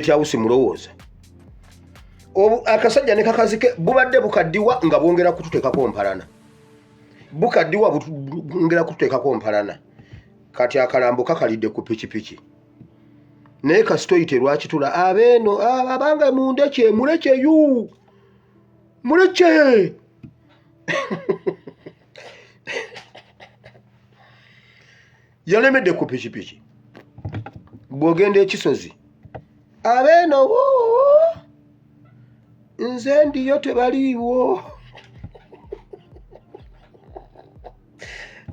House mulowooza akasajja ne kakazike bubadde bukaddiwa nga bwongera kututeekako mpalana bukaddiwa bwongera kututeekako mpalana kati akalambo kakalidde ku pikipiki naye kasitoyite lwakitula abeeno abanga mundeke mulekeyu muleke yalemedde ku pikipiki bw'ogenda ekisozi abeeno nze ndiyo tebaliiwo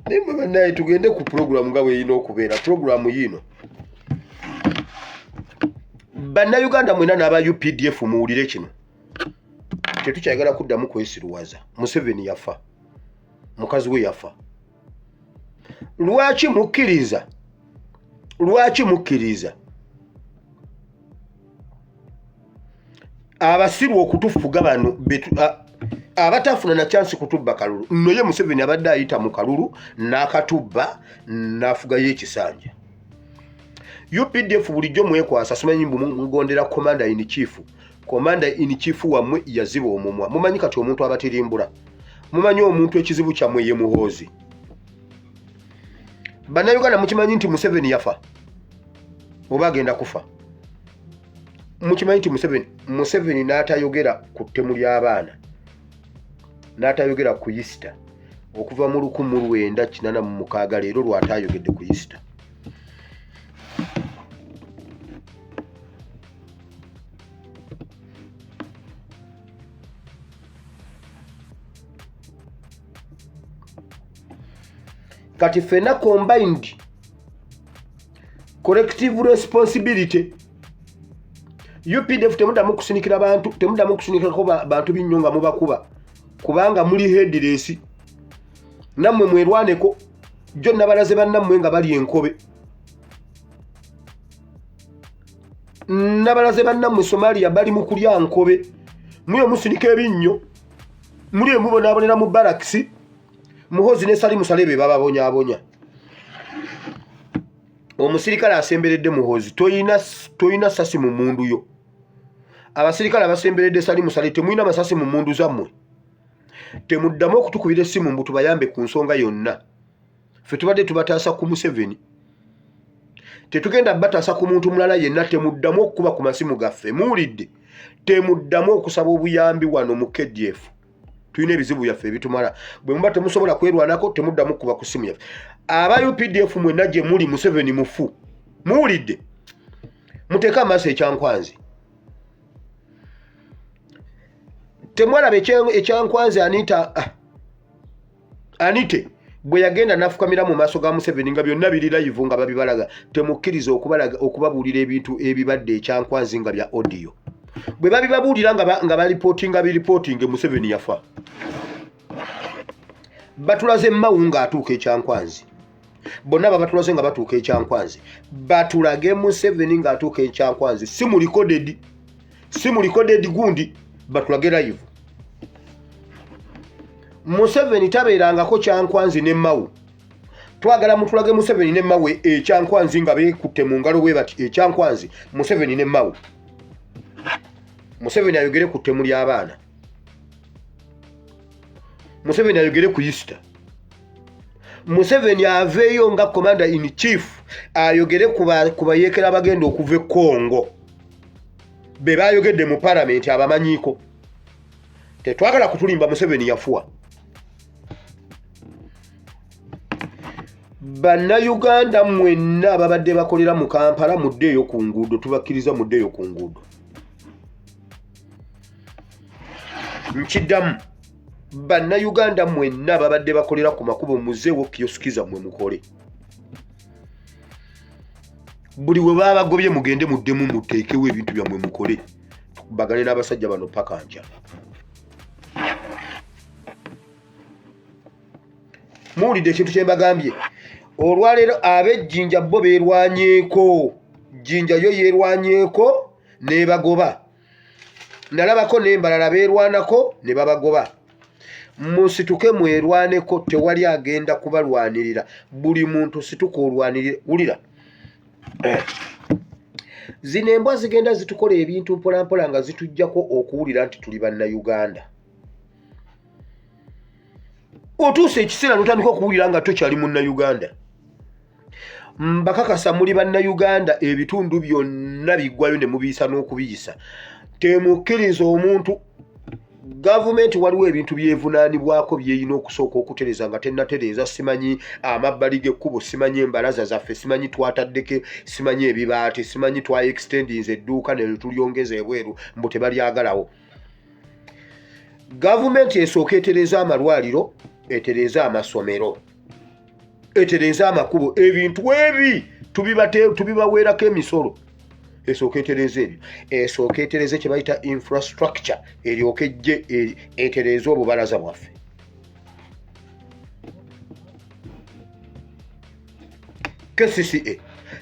naye bannaye tugende ku puroguramu nga bweyina okubeera puroguramu yino bannayuganda mwena n'aba UPDF muwulire kino tetukyayagala kuddamu kwesiruwaza Museveni yafa mukazi we yafa lwaki mukkiriza abasiru okutufuga bano abatafuna na chance kutubba kalulu noye Museveni abadde ayita mu kalulu n'akatubba n'afugayo ekisanja UPDF bulijjo mwekwasa simanyi mugondera commander in chief wamwe yaziba omumwa mumanyi kati omuntu abatirimbula mumanyi omuntu ekizibu kyamwe ye muhoozi bannayuganda mukimanyi nti Museveni yafa oba agenda kufa mukimanyi nti Museveni n'atayogera ku ttemu ly'abaana n'atayogera ku Easter okuva mu 1986 leero lwatayogedde ku Easter kati fena combined collective responsibility UPDF temudamu kusinikira bantu temudamu kusinikira ko bantu binyonga mubakuba kubanga muli headless namwe mwerwaneko jjo nabalaze bannamwe nga bali enkobe nabalaze bannamwe Somalia bali mu kulya nkobe muyo musinika ebinnyo muli emubona abonera mu barracks muhozi ne Salimu Salebe bababonya omusirikale asemberedde muhozi toyina sasi mu mundu yo abasirikale abasemberedde Salimu Salebe temuyina masasi mu mundu zammwe temuddamu okutukubira essimu mbu tubayambe ku nsonga yonna ffe tubadde tubataasa ku Museveni tetugenda bataasa ku muntu mulala yenna temuddamu okukuba ku masimu gaffe muwulidde temuddamu okusaba obuyambi wano mu KDF tuyina ebizibu byaffe ebitumala bwe muba temusobola kwerwanako temuddamu kuba ku simu yaffe aba UPDF mwenna gye muli Museveni mufu muwulidde muteeka amaaso ekyankwanzi temwalaba ekyankwanzi Anite bwe yagenda nafukamira mu maaso ga Museveni nga byonna biri live nga babibalaga temukkiriza okubabuulira ebintu ebibadde ekyankwanzi nga bya audio bwe babibabuulira nga biripotinge Museveni yafa batulaze Mawu nga atuuka ekyankwanzi bonna babatulaze nga batuuka ekyankwanzi batulage Museveni nga atuuka ekyankwanzi si mu recorded gundi batulage live Museveni tabeerangako kyankwanzi ne Mawu twagala mutulage Museveni ne Mawu ekyankwanzi nga beekutte mu ngalo bwe bati ekyankwanzi Museveni ne Mawu Museveni ayogere ku ttemu ly'abaana Museveni ayogere ku Easter Museveni aveeyo nga commander in chief ayogere ku bayeekera bagenda okuva e Congo be bayogedde mu parliament abamanyiiko tetwagala kutulimba Museveni yafuwa bannayuganda mwenna ababadde bakolera mu Kampala muddeeyo ku nguudo tubakkiriza muddeeyo ku nguudo nkiddamu bannayuganda mwenna ababadde bakolera ku makubo muzeewo kiyosikiza mwe mukole buli we babagobye mugende muddemu muteekewo ebintu byammwe mukole bagale n'abasajja bano paka nja muwulidde ekintu kye mbagambye olwaleero ab'ejjinja bo beerwanyeeko jjinja yo yeerwanyeeko n'ebagoba nalabako n'embalala beerwanako ne babagoba musituke mwerwaneko tewali agenda kubalwanirira buli muntu situka olwanirira wulira zino embwa zigenda zitukola ebintu mpolampola nga zitujjako okuwulira nti tuli bannayuganda. Otuuse ekiseera n'otandika okuwulira nga tokyali munnayuganda. Mbakakasa muli bannayuganda, ebitundu byonna biggwayo ne mubiyisa n'okubiyisa. Temukkiriza omuntu. Gavumenti waliwo ebintu byevunaanibwako byeyina okusooka okutereza nga tennatereza. Simanyi amabbali g'ekkubo, simanyi embalaza zaffe, simanyi twataddeko, simanyi ebibaati, simanyi twa extendinze edduuka ne tulyongeza ebweru mbu tebalyagalawo. Gavumenti esooka etereza amalwaliro, etereza amasomero, etereza amakubo, ebintu ebi tubibaweerako emisolo. Esooka etereza ebyo. Esooka etereza kye bayita infrastructure, eryoke ejje etereza obubalaza bwaffe.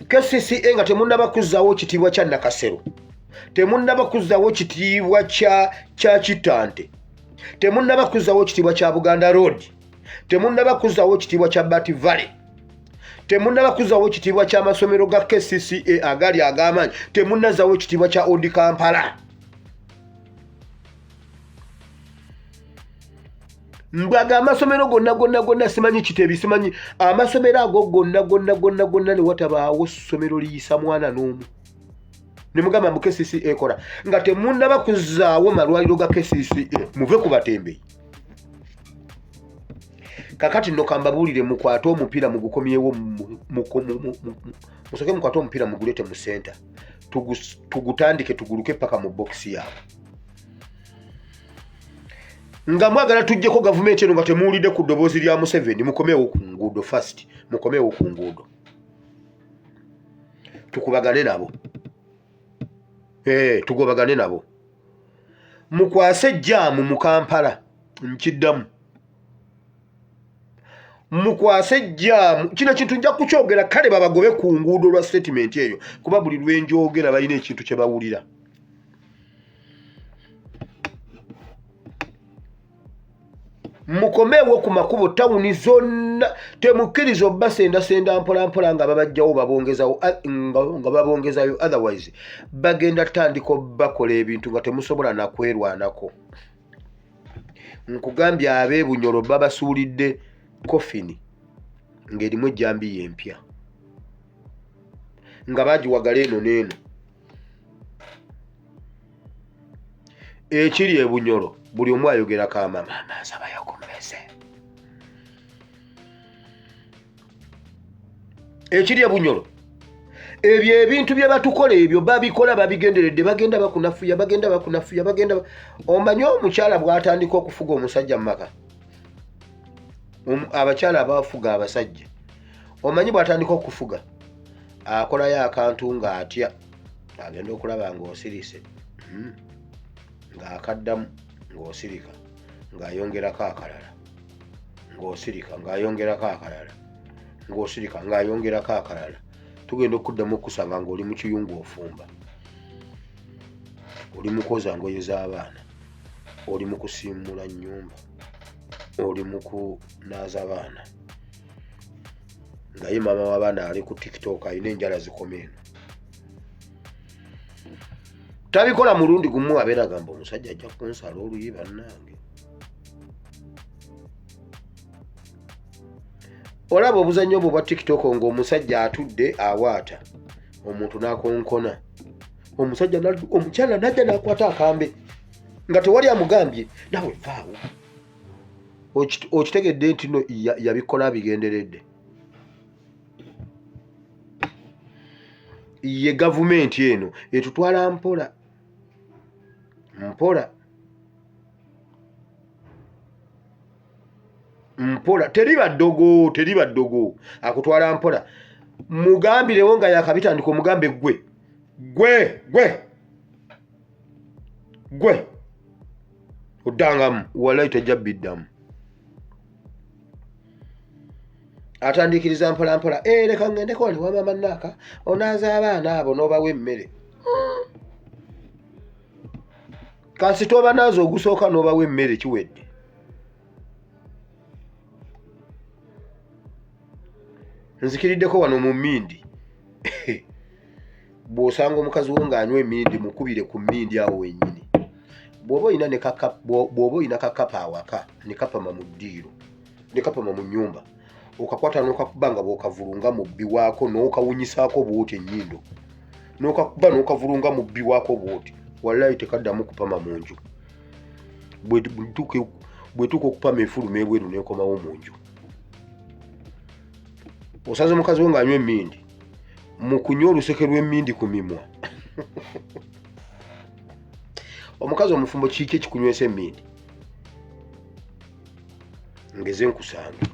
KCCA nga temunnaba kuzzaawo kitiibwa kya Nakasero, temunnaba kuzzaawo kitiibwa kya Kitante, temunnaba kuzzaawo kitiibwa kya Buganda Road, temunnaba kuzzaawo kitiibwa kya Bati Valley, temunnaba kuzzaawo kitiibwa ky'amasomero ga KCCA agali ag'amaanyi, temunnazaawo kitiibwa kya Odi Kampala. Mbaga amasomero gonna simanyi Kitebi, simanyi amasomero ago gonna ne watabaawo ssomero liyisa mwana n'omu. Ne mugamba mu KCCA ekola nga temunnaba kuzzaawo malwaliro ga KCCA, muve ku batembeyi. Kakati nno kambabuulire mukwate omupiira mugukomyewo musoke mukwate omupiira mugulete mu center. Tugutandike tuguluke paka mu box yawo. Nga mwagala tujjeko gavumenti eno nga temuwulidde ku ddoboozi lya Museveni, mukomeewo ku nguudo first, mukomeewo ku nguudo. Tukubagane nabo. Tugobagane nabo. Mukwase jjaamu mu Kampala, nkiddamu. Mukwase jjaamu, kino kintu nja kukyogera kale babagobe ku nguudo lwa statement eyo, kuba buli lwenjogera balina ekintu kye bawulira. Mukomeewo ku makubo tawuni zonna, temukkiriza obbasendasenda mpolampola nga babajjawo nga babongezayo, otherwise bagenda tandika bakola ebintu nga temusobola nakwerwanako. Nkugambye ab'e Bunyoro babasuulidde kofini ng'erimu ejjambiya empya nga bagiwagala eno n'eno. Ekiri e Bunyoro buli omu ayogerako amama nsaba yakomeze. Ekiri e Bunyoro ebyo ebintu bye batukola ebyo babikola babigenderedde, bagenda bakunafuya. Omanyi omukyala bw'atandika okufuga omusajja mu maka, abakyala abafuga abasajja, omanyi bw'atandika okufuga akolayo akantu ng'atya, agenda okulaba ng'osirise, ng'akaddamu ng'osirika, ng'ayongerako akalala, ng'osirika, ng'ayongerako akalala, ng'osirika, ng'ayongerako akalala. Tugenda okuddamu okusanga ng'oli mu kiyungu ofumba, oli mu kwoza ngoye z'abaana, oli mu kusiimula nnyumba, oli mu kunaaza abaana, nga ye maama w'abaana ali ku TikTok ayina enjala zikoma eno. Tabikola mulundi gumu abeera agamba omusajja ajja kunsala oluyi bannange. Olaba obuzannyo obwo bwa TikTok ng'omusajja atudde awaata, omuntu n'akonkona, omukyala n'ajja n'akwata akambe nga tewali amugambye, nawe vaawo. Okitegedde nti no yabikola bigenderedde. Ye gavumenti eno etutwala mpola. Teri baddogo akutwala mpola. Mugambirewo nga yakabitandika omugambe gwe oddangamu wallahi tajja biddamu. Atandikiriza mpolampola, leka ngendeko wali wa mama Naaka onaaza abaana abo n'obawa emmere. Kasi toba naazo ogusooka n'obawa emmere kiwedde. Nzikiriddeko wano mu Mmindi bw'osanga omukazi wo ng'anywa emmindi mukubire ku mmindi awo wennyini. Bw'oba oyina kakapa awaka ne kapama mu ddiiro ne kapama mu nnyumba, okakwata n'okakuba nga bw'okavulunga mu bbi waako n'okawunyisaako bw'oti ennyindo, n'okakuba n'okavulunga mu bbi waako bw'oti, wallahi tekaddamu kupama mu nju. Bwetuuka okupama efuluma ebweru n'ekomawo mu nju. Osanze omukazi wo ng'anywa emmindi, mu kunywa oluseke lw'emmindi ku mimwa. Omukazi omufumbo kiki ekikunywesa emmindi? Ngeze nkusanga.